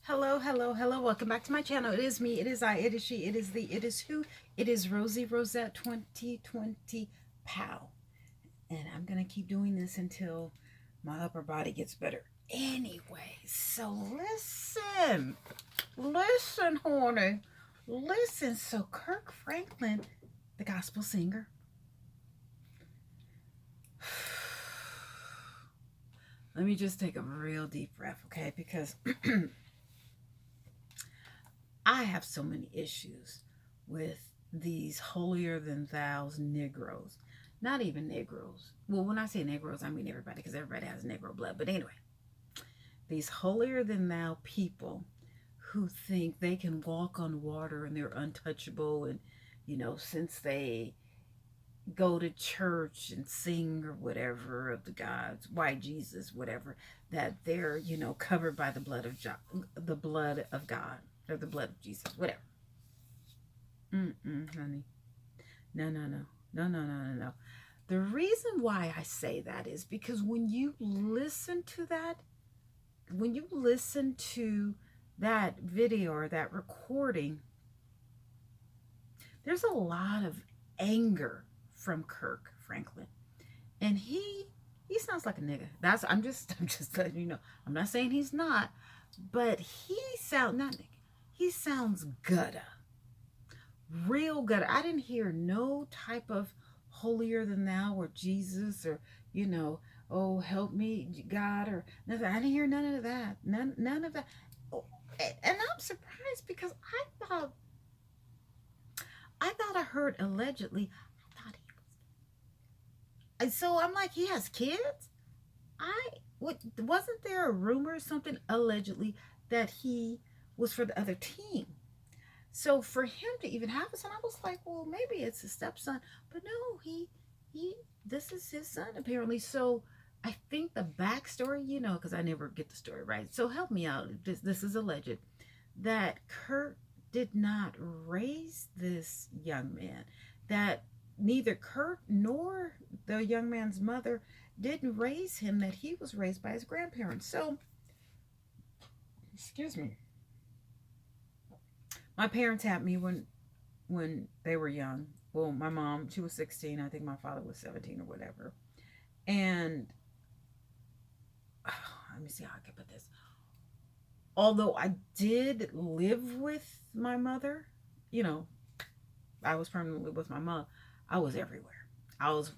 Hello, hello, hello. Welcome back to my channel. It is me, it is I, it is she, it is the, it is who. It is Rosie Rosette 2020 POW. And I'm going to keep doing this until my upper body gets better. Anyway, so listen, honey. Listen. So Kirk Franklin, the gospel singer. Let me just take a real deep breath, okay? Because I have so many issues with these holier than thou's Negroes. Not even Negroes. Well, when I say Negroes, I mean everybody, because everybody has Negro blood. But anyway, these holier than thou people who think they can walk on water and they're untouchable, and since they go to church and sing or whatever of the gods, white Jesus, whatever, that they're covered by the blood of the blood of God, or the blood of Jesus, whatever. Honey. No. The reason why I say that is because when you listen to that video or that recording, there's a lot of anger from Kirk Franklin. And he sounds like a nigga. I'm just letting you know. I'm not saying he's not, but he sounds gutta. Real gutter. I didn't hear no type of holier than thou or Jesus or oh help me God or nothing. I didn't hear none of that. None of that. Oh, and I'm surprised because I thought I heard allegedly. I thought he was. And so I'm like, he has kids. Wasn't there a rumor or something allegedly that he was for the other team? So for him to even have a son, I was like, well, maybe it's his stepson, but no, he, this is his son apparently. So I think the backstory, because I never get the story right. So help me out. This is alleged that Kurt did not raise this young man. That neither Kurt nor the young man's mother didn't raise him. That he was raised by his grandparents. So, excuse me. My parents had me when they were young. Well, my mom, she was 16. I think my father was 17 or whatever. And let me see how I can put this. Although I did live with my mother, I was permanently with my mom. I was everywhere. I was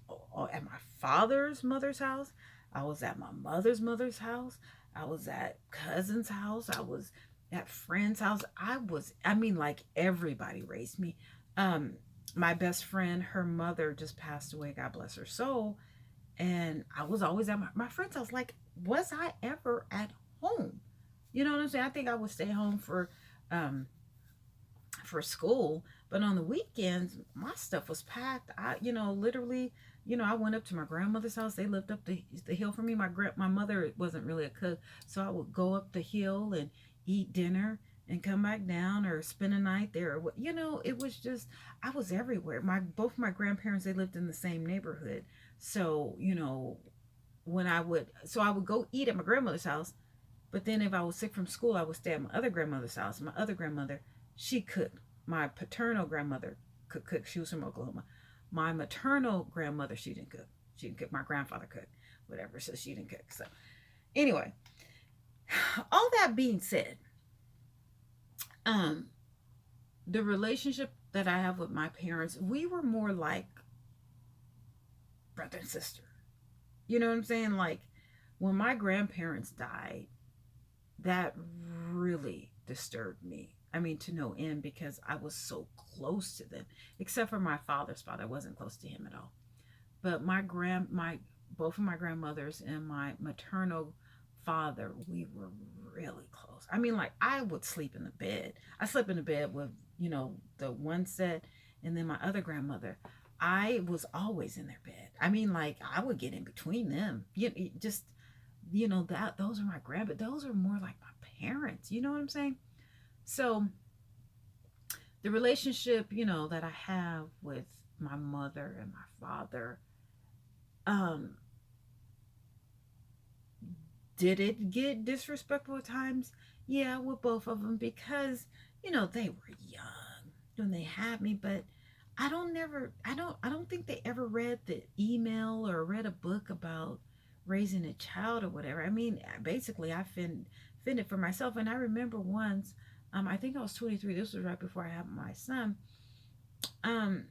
at my father's mother's house. I was at my mother's house. I was at cousin's house. I was at friend's house. Like everybody raised me. My best friend, her mother just passed away, God bless her soul. And I was always at my friend's house. Like, was I ever at home? You know what I'm saying? I think I would stay home for school, but on the weekends, my stuff was packed. Literally, I went up to my grandmother's house. They lived up the hill from me. My mother wasn't really a cook, so I would go up the hill and eat dinner and come back down or spend a night there. It was just, I was everywhere. Both my grandparents, they lived in the same neighborhood. So, I would go eat at my grandmother's house, but then if I was sick from school, I would stay at my other grandmother's house. My other grandmother, she cooked. My paternal grandmother could cook. She was from Oklahoma. My maternal grandmother, she didn't cook. She didn't cook. My grandfather cooked, whatever, so she didn't cook. So anyway, all that being said, the relationship that I have with my parents, we were more like brother and sister. You know what I'm saying? Like, when my grandparents died, that really disturbed me. I mean, to no end, because I was so close to them. Except for my father's father, I wasn't close to him at all. But both of my grandmothers and my maternal father, we were really close. I mean, like, I would sleep in the bed. I slept in the bed with, the one set, and then my other grandmother. I was always in their bed. I mean, like, I would get in between them. Just, that those are my those are more like my parents. You know what I'm saying? So the relationship, that I have with my mother and my father, did it get disrespectful at times? Yeah, with both of them because, they were young when they had me, but I don't think they ever read the email or read a book about raising a child or whatever. I mean, basically I fend it for myself. And I remember once, I think I was 23. This was right before I had my son. Um,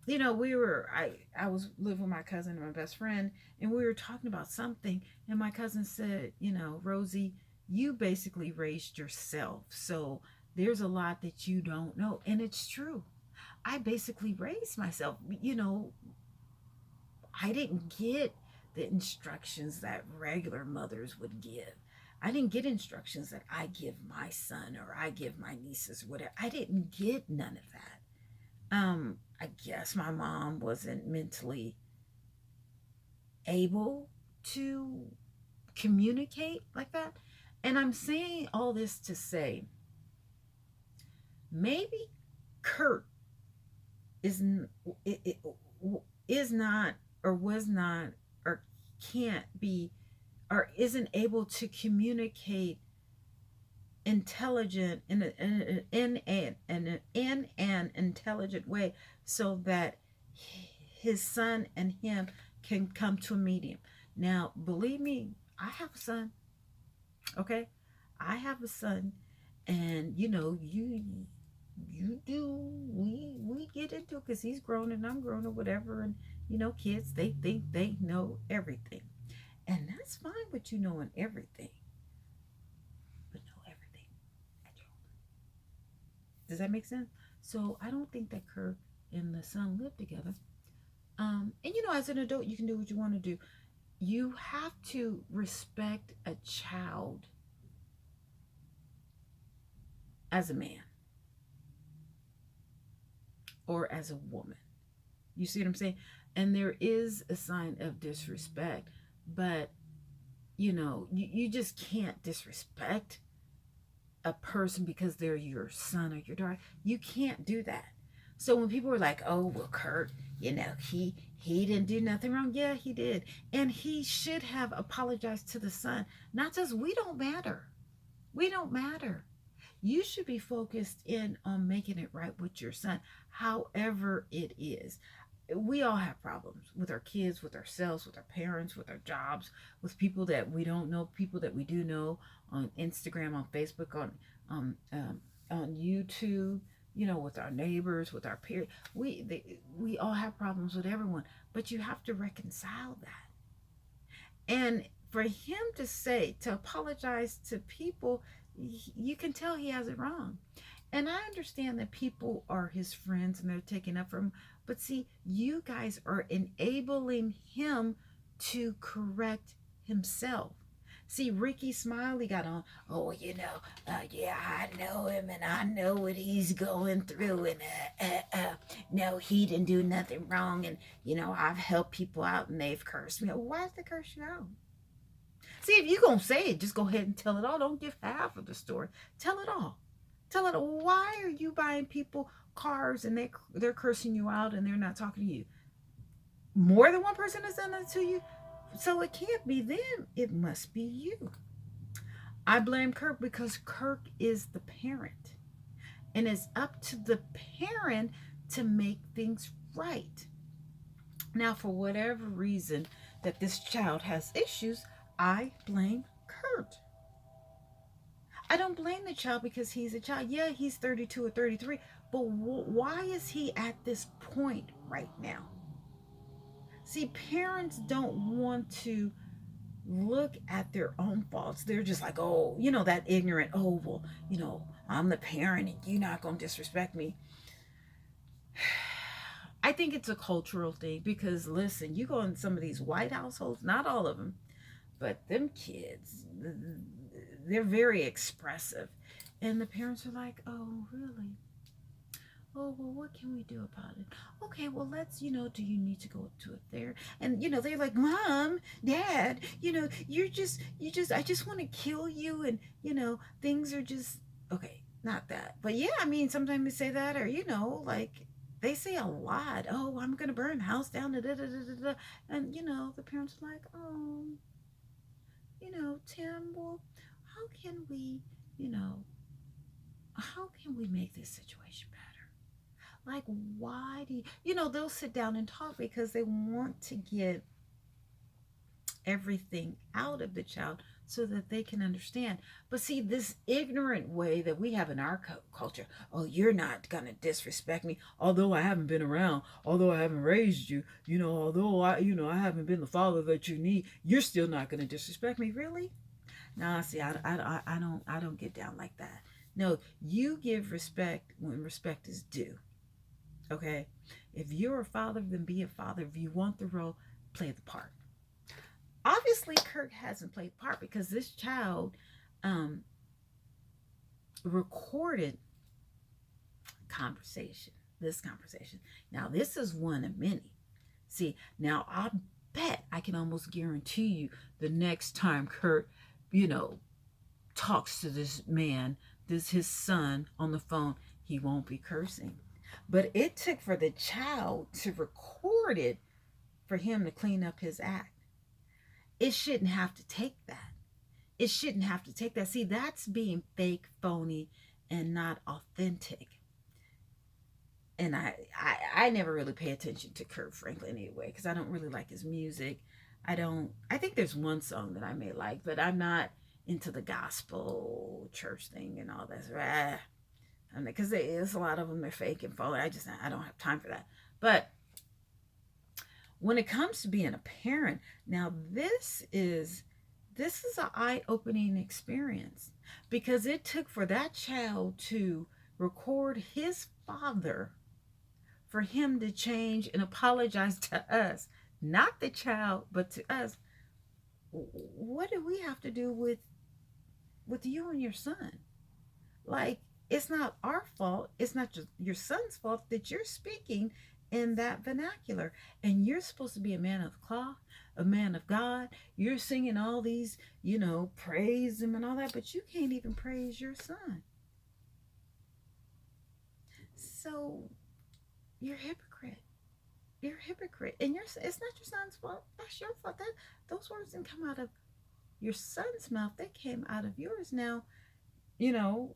I was living with my cousin and my best friend, and we were talking about something, and my cousin said, Rosie, you basically raised yourself, so there's a lot that you don't know. And it's true. I basically raised myself. I didn't get the instructions that regular mothers would give. I didn't get instructions that I give my son or I give my nieces, whatever. I didn't get none of that. I guess my mom wasn't mentally able to communicate like that. And I'm saying all this to say maybe Kurt is is not, or was not, or can't be, or isn't able to communicate intelligent in an intelligent way, so that his son and him can come to a medium. Now, believe me, I have a son. Okay, I have a son, and you do, we get into it because he's grown and I'm grown or whatever. And kids, they think they know everything, and that's fine with knowing everything, but know everything at your own. Does that make sense? So I don't think that Kirk and the son live together. And as an adult, you can do what you want to do. You have to respect a child as a man or as a woman. You see what I'm saying? And there is a sign of disrespect, but you just can't disrespect a person because they're your son or your daughter. You can't do that. So when people are like, "Oh, well, Kurt, he didn't do nothing wrong." Yeah, he did, and he should have apologized to the son. Not just we don't matter. We don't matter. You should be focused in on making it right with your son, however it is. We all have problems with our kids, with ourselves, with our parents, with our jobs, with people that we don't know, people that we do know, on Instagram, on Facebook, on YouTube, with our neighbors, with our peers. We all have problems with everyone, but you have to reconcile that. And for him to apologize to people, you can tell he has it wrong. And I understand that people are his friends and they're taking up for him. But see, you guys are enabling him to correct himself. See, Ricky Smiley got on, "Oh, yeah, I know him and I know what he's going through. And no, he didn't do nothing wrong. And, I've helped people out and they've cursed me." Why did they curse you out? See, if you're going to say it, just go ahead and tell it all. Don't give half of the story. Tell it all. Tell it. Why are you buying people cars and they're cursing you out and they're not talking to you? More than one person has done that to you, so it can't be them. It must be you. I blame Kirk because Kirk is the parent, and it's up to the parent to make things right. Now, for whatever reason that this child has issues, I blame Kurt. I don't blame the child because he's a child. Yeah, he's 32 or 33, but why is he at this point right now? See, parents don't want to look at their own faults. They're just like, "Oh, that ignorant, oh, well, I'm the parent and you're not going to disrespect me." I think it's a cultural thing because, listen, you go in some of these white households, not all of them, but them kids, they're very expressive. And the parents are like, "Oh, really? Oh, well, what can we do about it? Okay, well, let's, do you need to go to a therapist?" And, they're like, "Mom, Dad, I just want to kill you." And, things are just, okay, not that. But yeah, I mean, sometimes they say that, or, like, they say a lot. "Oh, I'm going to burn the house down. Da, da, da, da, da. And, the parents are like, "Oh, Tim, well, how can we you know, how can we make this situation better? Like, why do they'll sit down and talk because they want to get everything out of the child so that they can understand. But see, this ignorant way that we have in our culture, oh, you're not going to disrespect me, although I haven't been around, although I haven't raised you, although I haven't been the father that you need, you're still not going to disrespect me. Really? Nah, see, I don't get down like that. No, you give respect when respect is due. Okay? If you're a father, then be a father. If you want the role, play the part. Obviously, Kirk hasn't played the part because this child um, recorded conversation. This conversation. Now, this is one of many. See, now I bet I can almost guarantee you the next time Kirk, you know, talks to this man, this his son on the phone, he won't be cursing. But it took for the child to record it for him to clean up his act. It shouldn't have to take that. It shouldn't have to take that. See, that's being fake, phony, and not authentic. And I never really pay attention to Kirk Franklin anyway, because I don't really like his music. I think there's one song that I may like, but I'm not into the gospel church thing and all that. Because there's a lot of them, they're fake and phony. I don't have time for that. But when it comes to being a parent, now this is an eye-opening experience, because it took for that child to record his father for him to change and apologize to us, not the child, but to us. What do we have to do with you and your son? Like, it's not our fault. It's not just your son's fault that you're speaking in that vernacular. And you're supposed to be a man of the cloth, a man of God. You're singing all these, praise him and all that, but you can't even praise your son. So you're a hypocrite. You're a hypocrite. And it's not your son's fault. That's your fault. Those words didn't come out of your son's mouth. They came out of yours. Now,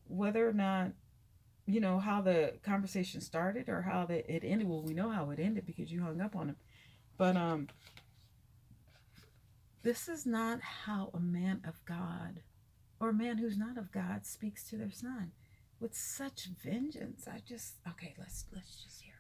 whether or not, how the conversation started or how it ended. Well, we know how it ended because you hung up on him. But this is not how a man of God or a man who's not of God speaks to their son with such vengeance. Okay, let's just hear.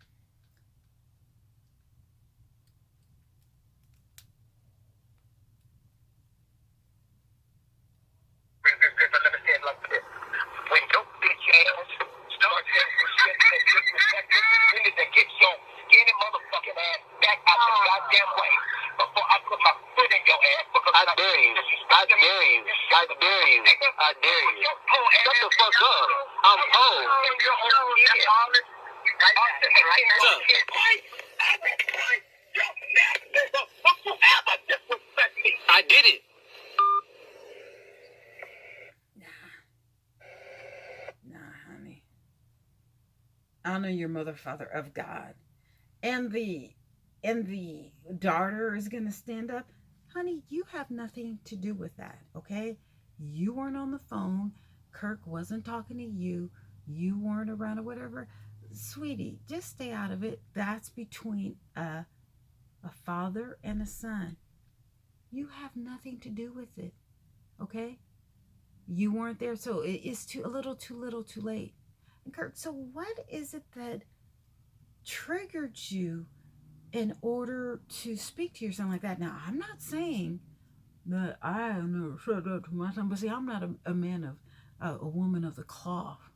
When your bitch ass start disrespecting, you need to get your skinny motherfucking ass back out the goddamn way before I put my foot in your ass. Because I dare you. I dare you. I dare you. I dare you. Shut the fuck up. I'm old. I did it. Nah, honey. Honor your mother, father of God. And the daughter is gonna stand up. Honey, you have nothing to do with that, okay? You weren't on the phone. Kirk wasn't talking to you. You weren't around or whatever. Sweetie, just stay out of it. That's between a father and a son. You have nothing to do with it, okay? You weren't there, so it's a little too late. And Kirk, so what is it that triggered you in order to speak to your son like that? Now, I'm not saying that I never said that to my son, but see, I'm not a man of a woman of the cloth.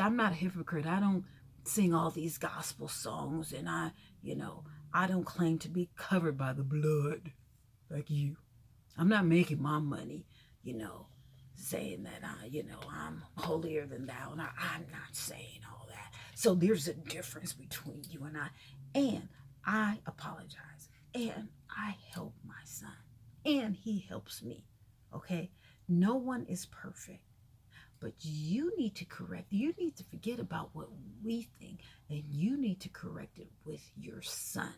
I'm not a hypocrite. I don't sing all these gospel songs, and I don't claim to be covered by the blood like you. I'm not making my money, saying that I'm holier than thou, and I'm not saying all that. So there's a difference between you and I. And I apologize, and I help my son, and he helps me. Okay, no one is perfect, but you need to correct. You need to forget about what we think, and you need to correct it with your son.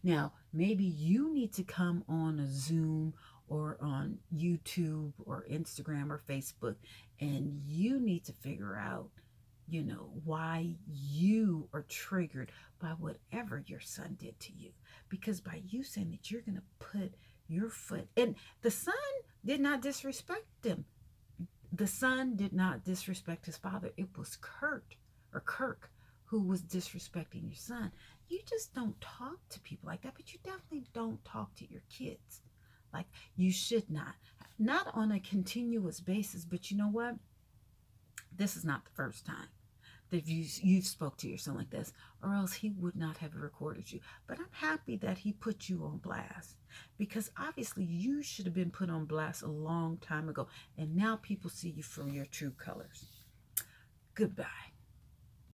Now, maybe you need to come on a Zoom or on YouTube or Instagram or Facebook, and you need to figure out, why you are triggered by whatever your son did to you. Because by you saying that you're going to put your foot, and the son did not disrespect him. The son did not disrespect his father. It was Kirk who was disrespecting your son. You just don't talk to people like that, but you definitely don't talk to your kids. Like, you should not on a continuous basis. But you know what? This is not the first time that you spoke to your son like this, or else he would not have recorded you. But I'm happy that he put you on blast, because obviously you should have been put on blast a long time ago, and now people see you from your true colors. Goodbye.